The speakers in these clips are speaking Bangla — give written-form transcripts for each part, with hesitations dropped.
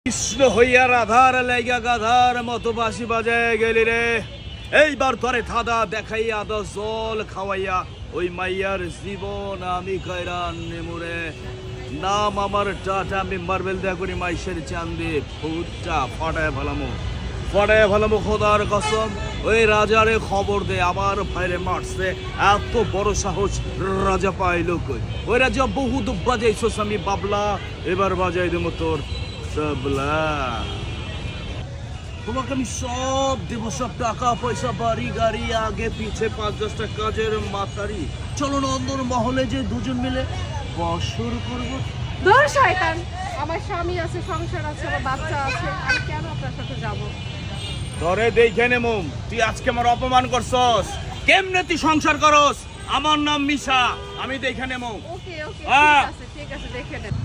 কৃষ্ণ হইয়া রাধার লাইগা গাধার মতো বাঁশি বাজায় গেলি রে। এইবার ধরে ধাঁধা দেখাইয়া দ জল খাওয়াইয়া ওই মাইয়ার জীবন আমি কয়রান নেমুরে। নাম আমার টাটা, আমি মার্বেল দেয়া করি মাইশের চান্দি ফুটটা ফাটায় ফেলামো খোদার কসম। ওই রাজারে খবর দে আমার ভাইরে মারছে, এত বড় সাহস রাজা পাইল কই। ওই রাজা বহুত বাজাইছস আমি বাবলা, এবার বাজাই দেবো তোর তবলা। তোমাকে আমি সব দেবো, সব টাকা পয়সা বাড়ি গাড়ি আগে পিছে ৫-১০টা কাজের মাতারি। চলো নন্দন মহলে যে দুজন মিলে বসর করবো। দূর শয়তান, আমার স্বামী আছে, সংসার আছে, আমার বাচ্চা আছে, আমি কেন আপনার সাথে যাব? ধরে দেখে নেমু তুই আজকে আমার অপমান করছস। কেমনে তুই সংসার করস? আমার নাম মিশা, আমি দেখে নেমু। ওকে ওকে, হ্যাঁ। ঠিক আছে দেখে নেব।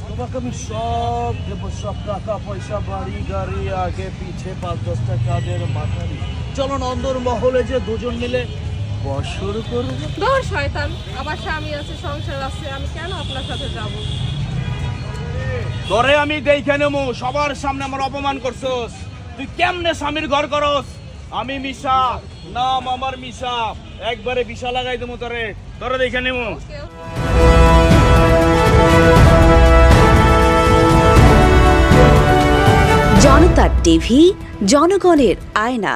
তোমাকে আমি সব দেবো, সব টাকা পয়সা বাড়ি গাড়ি আগে পিছে ৫-১০টা কাজের মাতারি। চলো নন্দন মহলে যে দুজন মিলে বসর করবো। দূর শয়তান, আমার স্বামী আছে, সংসার আছে, আমি কেন আপনার সাথে যাব? তোরে আমি দেখে নেবো, সবার সামনে আমার অপমান করছস। তুই কেমনে স্বামীর ঘর করস? আমি মিশা, নাম আমার মিশা, একবারে বিশা লাগাই দেবো তোরে। তোরে দেখে নেবো। ওকে। জনতা টিভি, জনগণের আয়না।